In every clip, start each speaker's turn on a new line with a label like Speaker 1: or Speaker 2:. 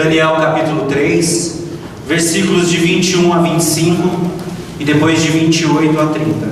Speaker 1: Daniel capítulo 3, versículos de 21 a 25 e depois de 28 a 30.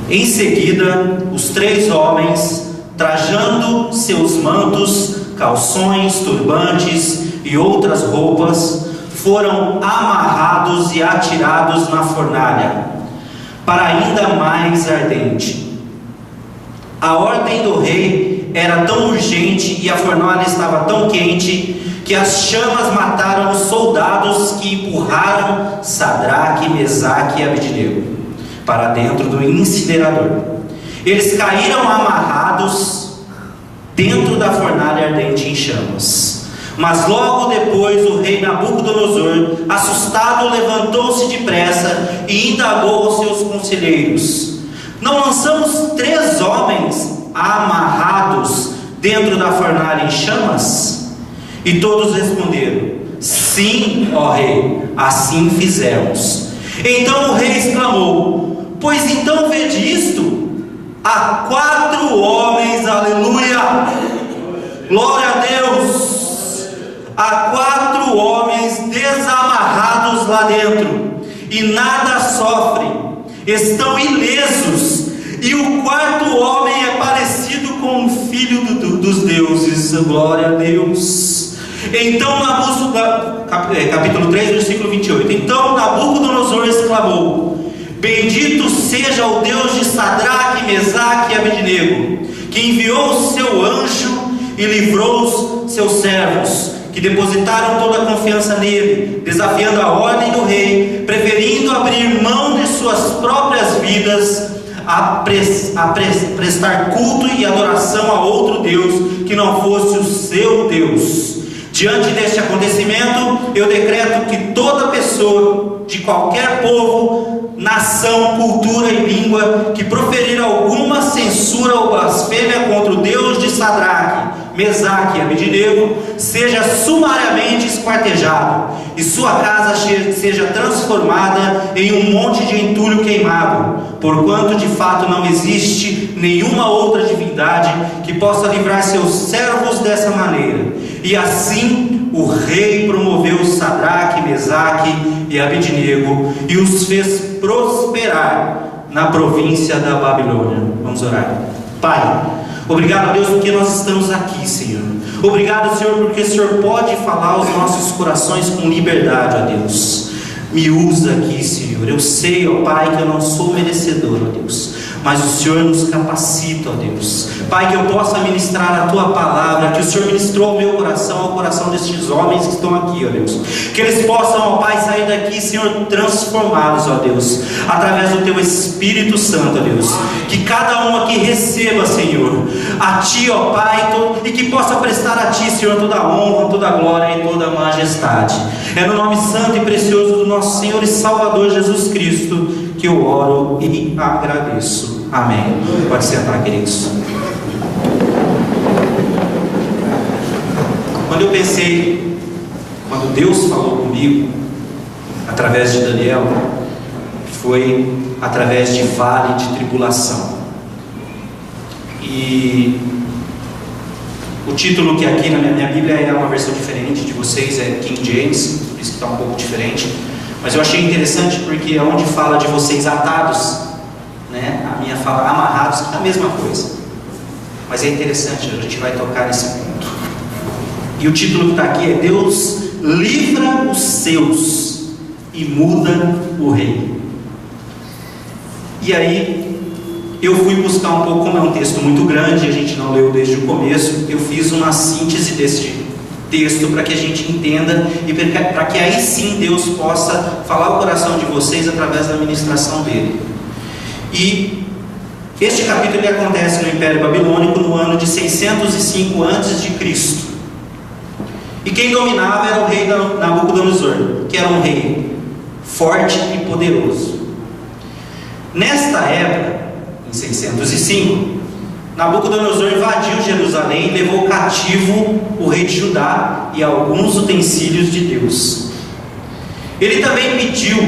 Speaker 1: Em seguida, os 3 homens, trajando seus mantos, calções, turbantes e outras roupas, foram amarrados e atirados na fornalha, para ainda mais ardente. A ordem do rei era tão urgente e a fornalha estava tão quente que as chamas mataram os soldados que empurraram Sadraque, Mesaque e Abednego para dentro do incinerador. Eles caíram amarrados dentro da fornalha ardente em chamas. Mas logo depois o rei Nabucodonosor, assustado, levantou-se depressa e indagou aos seus conselheiros: não lançamos 3 homens amarrados dentro da fornalha em chamas? E todos responderam: sim, ó rei, assim fizemos. Então o rei exclamou: pois então vede isto, há 4 homens, aleluia, glória a Deus, há 4 homens desamarrados lá dentro, e nada sofrem, estão ilesos, e o 4º homem é parecido com o filho dos deuses, glória a Deus. Então capítulo 3, versículo 28. Então Nabucodonosor exclamou: bendito seja o Deus de Sadraque, Mesaque e Abednego, que enviou o seu anjo e livrou os seus servos, que depositaram toda a confiança nele, desafiando a ordem do rei, preferindo abrir mão de suas próprias vidas a prestar culto e adoração a outro Deus que não fosse o seu Deus. Diante deste acontecimento, eu decreto que toda pessoa de qualquer povo, nação, cultura e língua que proferir alguma censura ou blasfêmia contra o Deus de Sadraque, Mesaque e Abednego, seja sumariamente esquartejado, e sua casa seja transformada em um monte de entulho queimado, porquanto de fato não existe nenhuma outra divindade que possa livrar seus servos dessa maneira. E assim o rei promoveu Sadraque, Mesaque e Abednego e os fez prosperar na província da Babilônia. Vamos orar. Pai, obrigado, Deus, porque nós estamos aqui, Senhor. Obrigado, Senhor, porque o Senhor pode falar aos nossos corações com liberdade, ó Deus. Me usa aqui, Senhor. Eu sei, ó Pai, que eu não sou merecedor, ó Deus, mas o Senhor nos capacita, ó Deus. Pai, que eu possa ministrar a Tua palavra, que o Senhor ministrou ao meu coração, ao coração destes homens que estão aqui, ó Deus. Que eles possam, ó Pai, sair daqui, Senhor, transformados, ó Deus, através do Teu Espírito Santo, ó Deus. Que cada um aqui receba, Senhor, a Ti, ó Pai, e que possa prestar a Ti, Senhor, toda a honra, toda a glória e toda a majestade. É no nome santo e precioso do nosso Senhor e Salvador Jesus Cristo que eu oro e agradeço. Amém. Pode sentar, queridos. Quando Deus falou comigo através de Daniel, foi através de vale de tribulação. E o título que aqui na minha Bíblia é uma versão diferente de vocês, é King James, por isso que está um pouco diferente. Mas eu achei interessante porque é onde fala de vocês atados, né? A minha fala amarrados, que é a mesma coisa. Mas é interessante, a gente vai tocar nesse ponto. E o título que está aqui é: Deus livra os seus e muda o rei. E aí eu fui buscar um pouco, como é um texto muito grande, a gente não leu desde o começo, eu fiz uma síntese deste texto para que a gente entenda e para que aí sim Deus possa falar o coração de vocês através da ministração dele. E este capítulo ele acontece no Império Babilônico no ano de 605 a.C. E quem dominava era o rei Nabucodonosor, que era um rei forte e poderoso. Nesta época, em 605, Nabucodonosor invadiu Jerusalém e levou cativo o rei de Judá e alguns utensílios de Deus. Ele também pediu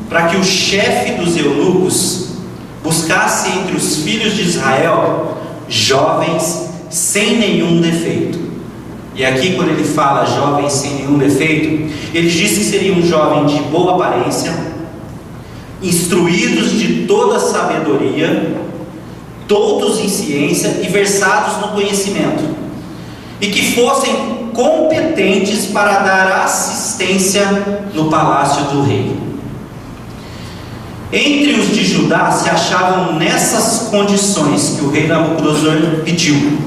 Speaker 1: para que o chefe dos eunucos buscasse entre os filhos de Israel jovens sem nenhum defeito. E aqui, quando ele fala jovens sem nenhum defeito, ele diz que seria um jovem de boa aparência, instruídos de toda sabedoria, doutos em ciência e versados no conhecimento, e que fossem competentes para dar assistência no palácio do rei. Entre os de Judá se achavam nessas condições que o rei Nabucodonosor pediu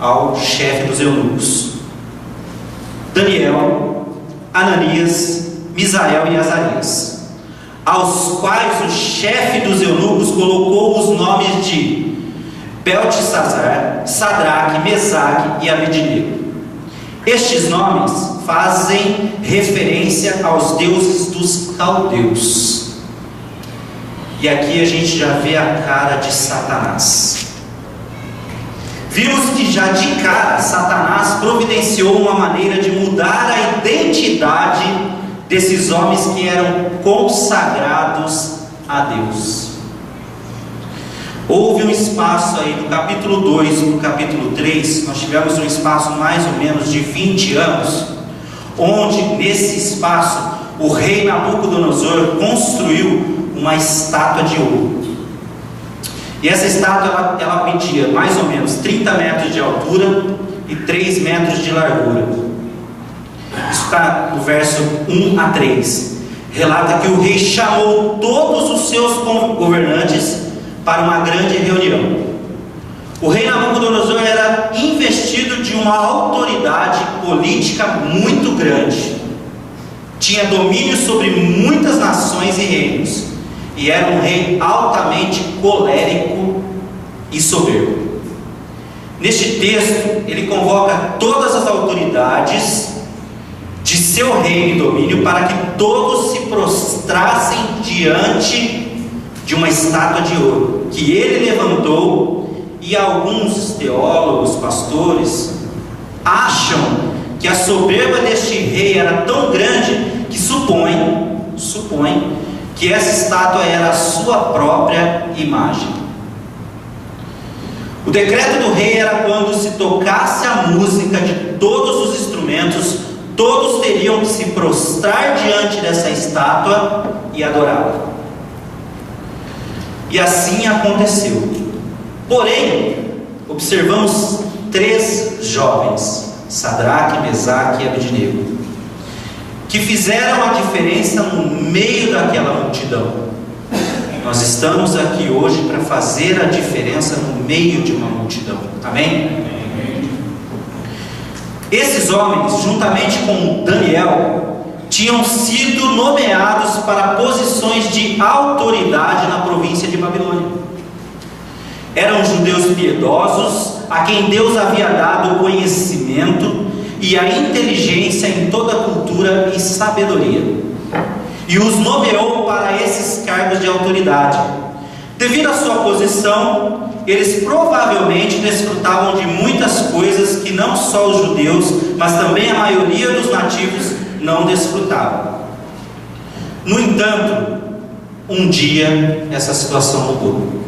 Speaker 1: ao chefe dos eunucos: Daniel, Ananias, Misael e Azarias, aos quais o chefe dos eunucos colocou os nomes de Beltesazar, Sadraque, Mesaque e Abednego. Estes nomes fazem referência aos deuses dos caldeus. E aqui a gente já vê a cara de Satanás. Vimos que já de cara Satanás providenciou uma maneira de mudar a identidade desses homens que eram consagrados a Deus. Houve um espaço aí do capítulo 2 para o capítulo 3, nós tivemos um espaço mais ou menos de 20 anos, onde nesse espaço o rei Nabucodonosor construiu uma estátua de ouro. E essa estátua ela media mais ou menos 30 metros de altura e 3 metros de largura. Isso está no verso 1 a 3. Relata que o rei chamou todos os seus governantes para uma grande reunião. O rei Nabucodonosor era investido de uma autoridade política muito grande. Tinha domínio sobre muitas nações e reinos. E era um rei altamente colérico e soberbo. Neste texto, ele convoca todas as autoridades de seu reino e domínio para que todos se prostrassem diante de uma estátua de ouro que ele levantou. E alguns teólogos, pastores, acham que a soberba deste rei era tão grande que supõe que essa estátua era a sua própria imagem. O decreto do rei era quando se tocasse a música de todos os instrumentos, todos teriam que se prostrar diante dessa estátua e adorá-la. E assim aconteceu. Porém, observamos 3 jovens, Sadraque, Mesaque e Abednego, que fizeram a diferença no meio daquela multidão. Nós estamos aqui hoje para fazer a diferença no meio de uma multidão. Amém? Esses homens, juntamente com Daniel, tinham sido nomeados para posições de autoridade na província de Babilônia. Eram judeus piedosos, a quem Deus havia dado o conhecimento e a inteligência em toda a cultura e sabedoria, e os nomeou para esses cargos de autoridade. Devido à sua posição, eles provavelmente desfrutavam de muitas coisas que não só os judeus, mas também a maioria dos nativos não desfrutavam. No entanto, um dia essa situação mudou.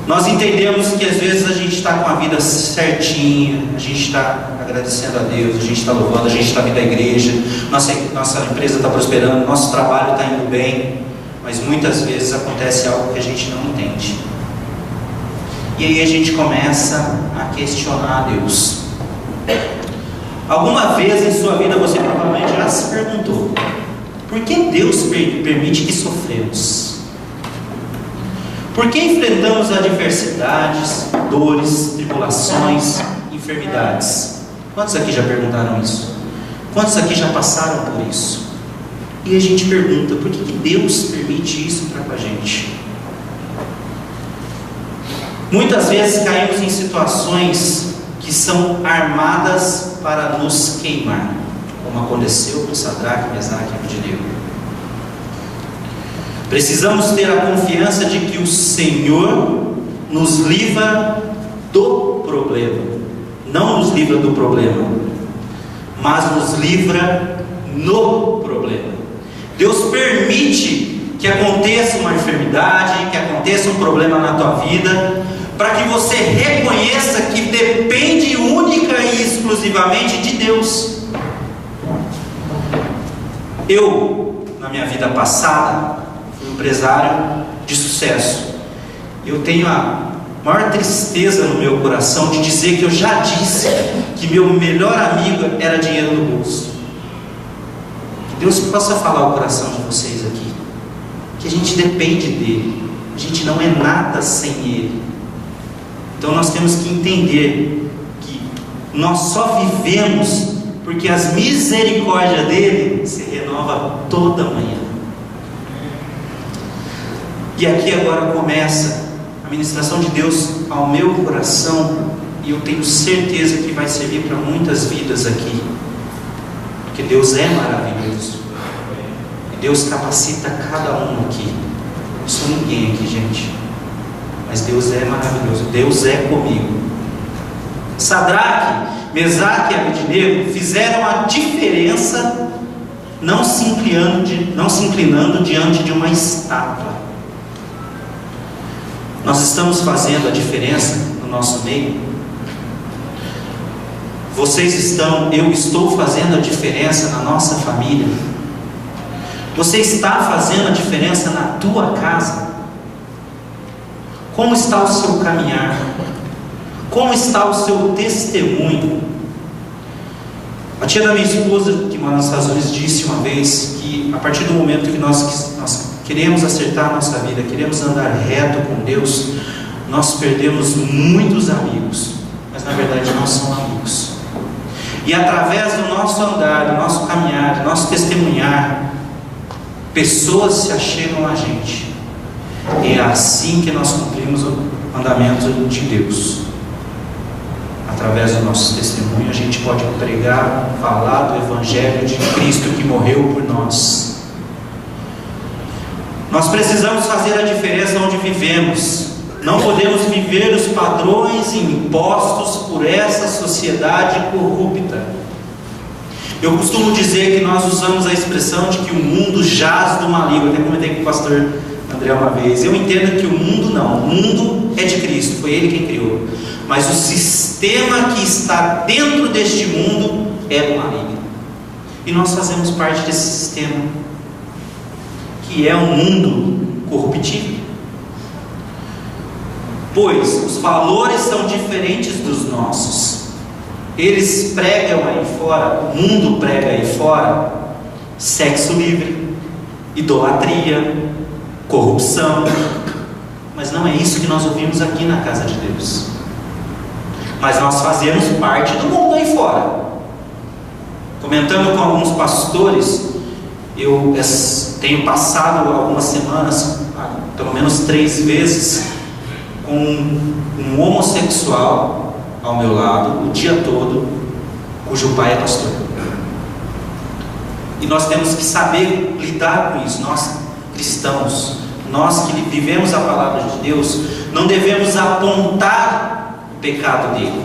Speaker 1: Nós entendemos que às vezes a gente está com a vida certinha, a gente está agradecendo a Deus, a gente está louvando, a gente está vindo à igreja, nossa empresa está prosperando, nosso trabalho está indo bem, mas muitas vezes acontece algo que a gente não entende. E aí a gente começa a questionar a Deus. Alguma vez em sua vida você provavelmente já se perguntou: por que Deus permite que sofremos? Por que enfrentamos adversidades, dores, tribulações, enfermidades? Quantos aqui já perguntaram isso? Quantos aqui já passaram por isso? E a gente pergunta: por que Deus permite isso para com a gente? Muitas vezes caímos em situações que são armadas para nos queimar, como aconteceu com Sadraque, Mesaque e Abednego. Precisamos ter a confiança de que o Senhor nos livra do problema. Não nos livra do problema, mas nos livra no problema. Deus permite que aconteça uma enfermidade, que aconteça um problema na tua vida, para que você reconheça que depende única e exclusivamente de Deus. Eu, na minha vida passada, fui um empresário de sucesso. Eu tenho a maior tristeza no meu coração de dizer que eu já disse que meu melhor amigo era dinheiro no bolso. Que Deus possa falar o coração de vocês aqui, que a gente depende dele, a gente não é nada sem ele. Então nós temos que entender que nós só vivemos porque as misericórdias dele se renova toda manhã. E aqui agora começa a ministração de Deus ao meu coração, e eu tenho certeza que vai servir para muitas vidas aqui, porque Deus é maravilhoso, e Deus capacita cada um aqui. Não sou ninguém aqui, gente, mas Deus é maravilhoso, Deus é comigo. Sadraque, Mesaque e Abednego fizeram a diferença, não se inclinando diante de uma estátua. Nós estamos fazendo a diferença no nosso meio. Eu estou fazendo a diferença na nossa família. Você está fazendo a diferença na tua casa. Como está o seu caminhar? Como está o seu testemunho? A tia da minha esposa, que mora nos Estados Unidos, disse uma vez que a partir do momento que nós queremos acertar a nossa vida, queremos andar reto com Deus, nós perdemos muitos amigos, mas na verdade não são amigos. E através do nosso andar, do nosso caminhar, do nosso testemunhar, pessoas se achegam a gente. E é assim que nós cumprimos o mandamento de Deus. Através do nosso testemunho, a gente pode pregar, falar do Evangelho de Cristo que morreu por nós. Nós precisamos fazer a diferença onde vivemos. Não podemos viver os padrões impostos por essa sociedade corrupta. Eu costumo dizer que nós usamos a expressão de que o mundo jaz do maligno. Eu até comentei com o pastor André uma vez. Eu entendo que o mundo não. O mundo é de Cristo, foi Ele quem criou. Mas o sistema que está dentro deste mundo é do maligno. E nós fazemos parte desse sistema, que é um mundo corruptível. Pois os valores são diferentes dos nossos. Eles pregam aí fora, o mundo prega aí fora, sexo livre, idolatria, corrupção. Mas não é isso que nós ouvimos aqui na casa de Deus. Mas nós fazemos parte do mundo aí fora. Comentando com alguns pastores, eu tenho passado algumas semanas, pelo menos 3 vezes, com um homossexual ao meu lado, o dia todo, cujo pai é pastor. E nós temos que saber lidar com isso. Nós cristãos, nós que vivemos a palavra de Deus, não devemos apontar o pecado dele.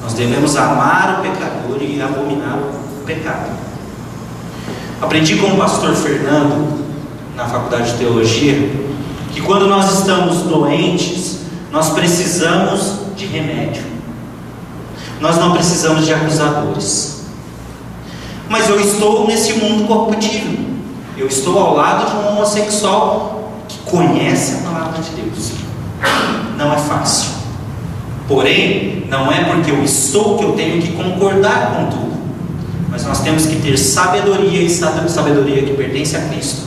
Speaker 1: Nós devemos amar o pecador e abominar o pecado. Aprendi com o pastor Fernando, na faculdade de teologia, que quando nós estamos doentes, nós precisamos de remédio. Nós não precisamos de acusadores. Mas eu estou nesse mundo corruptível. Eu estou ao lado de um homossexual que conhece a palavra de Deus. Não é fácil. Porém, não é porque eu estou que eu tenho que concordar com tudo. Mas nós temos que ter sabedoria, e sabedoria que pertence a Cristo.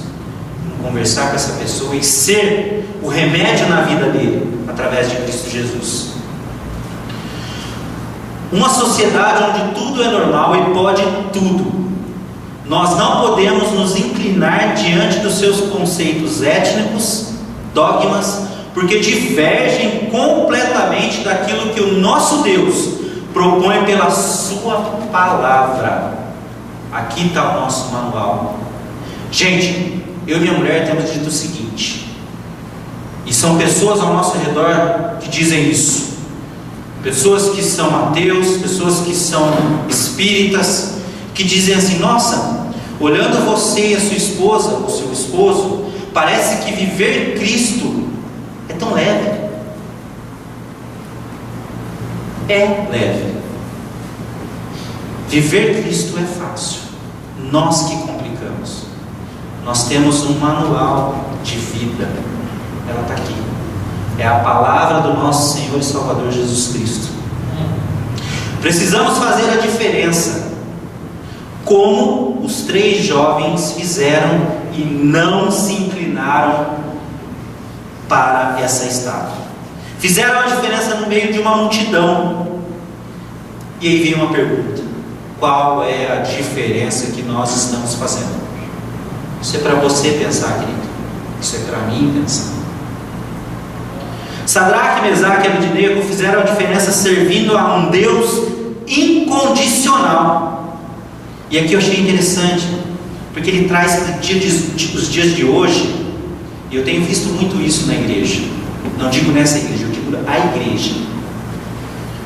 Speaker 1: Conversar com essa pessoa e ser o remédio na vida dele, através de Cristo Jesus. Uma sociedade onde tudo é normal e pode tudo. Nós não podemos nos inclinar diante dos seus conceitos étnicos, dogmas, porque divergem completamente daquilo que o nosso Deus propõe pela sua palavra. Aqui está o nosso manual. Gente, eu e minha mulher temos dito o seguinte: E são pessoas ao nosso redor que dizem isso. Pessoas que são ateus, pessoas que são espíritas, que dizem assim: nossa, olhando você e a sua esposa, o seu esposo, parece que viver Cristo é tão leve. É leve. Viver Cristo é fácil. Nós que complicamos. Nós temos um manual de vida. Ela está aqui. É a palavra do nosso Senhor e Salvador Jesus Cristo. Precisamos fazer a diferença, como os 3 jovens fizeram e não se inclinaram para essa estátua. Fizeram a diferença no meio de uma multidão. E aí vem uma pergunta: qual é a diferença que nós estamos fazendo? Isso é para você pensar, querido. Isso é para mim pensar. Sadraque, Mesaque e Abednego fizeram a diferença servindo a um Deus incondicional. E aqui eu achei interessante, porque ele traz os dias de hoje, e eu tenho visto muito isso na igreja. Não digo nessa igreja, eu digo a igreja.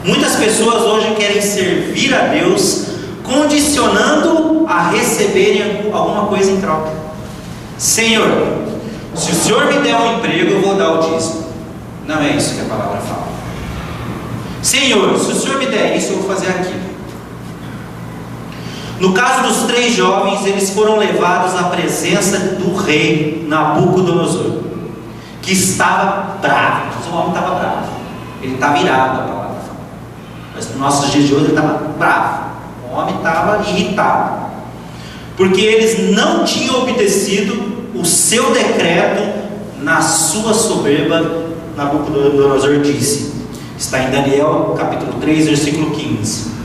Speaker 1: Muitas pessoas hoje querem servir a Deus condicionando a receberem alguma coisa em troca. Senhor, se o Senhor me der um emprego, eu vou dar o dízimo. Não é isso que a palavra fala. Senhor, se o Senhor me der isso, eu vou fazer aquilo. No caso dos 3 jovens, eles foram levados à presença do rei Nabucodonosor, que estava bravo. O homem estava bravo. Ele estava irado, a palavra fala. Mas nos nossos dias de hoje ele estava bravo. O homem estava irritado, porque eles não tinham obedecido o seu decreto. Na sua soberba, Nabucodonosor disse, está em Daniel capítulo 3, versículo 15: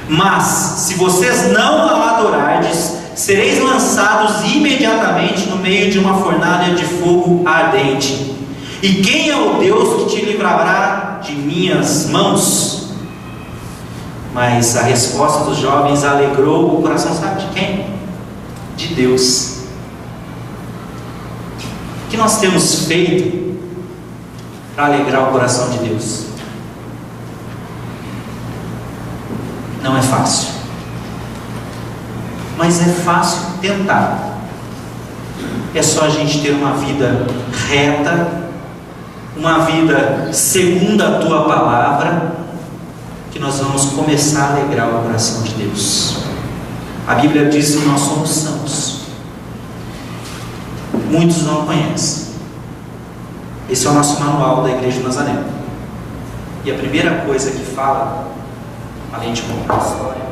Speaker 1: mas se vocês não a adorardes, sereis lançados imediatamente no meio de uma fornalha de fogo ardente. E quem é o Deus que te livrará de minhas mãos? Mas a resposta dos jovens alegrou o coração, sabe de quem? De Deus. O que nós temos feito para alegrar o coração de Deus? Não é fácil, mas é fácil tentar. É só a gente ter uma vida reta, uma vida segundo a tua palavra, que nós vamos começar a alegrar o coração de Deus. A Bíblia diz que nós somos santos. Muitos não conhecem. Esse é o nosso manual da Igreja de Nazaré. E a primeira coisa que fala, além de contar a história,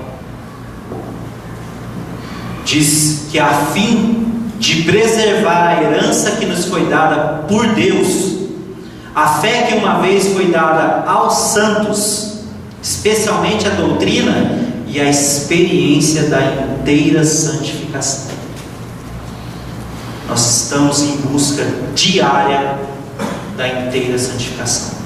Speaker 1: diz que a fim de preservar a herança que nos foi dada por Deus, a fé que uma vez foi dada aos santos, especialmente a doutrina e a experiência da inteira santificação. Nós estamos em busca diária da inteira santificação.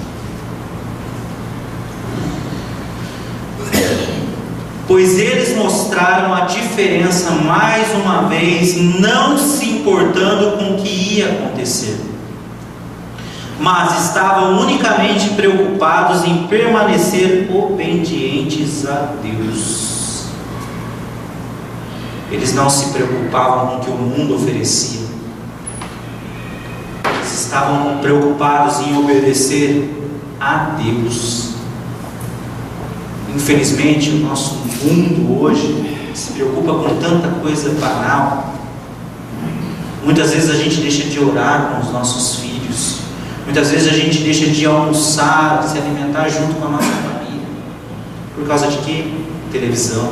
Speaker 1: Pois eles mostraram a diferença mais uma vez, não se importando com o que ia acontecer, mas estavam unicamente preocupados em permanecer obedientes a Deus. Eles não se preocupavam com o que o mundo oferecia. Eles estavam preocupados em obedecer a Deus. Infelizmente, o nosso mundo hoje se preocupa com tanta coisa banal. Muitas vezes a gente deixa de orar com os nossos filhos. Muitas vezes a gente deixa de almoçar, se alimentar junto com a nossa família. Por causa de quê? Televisão.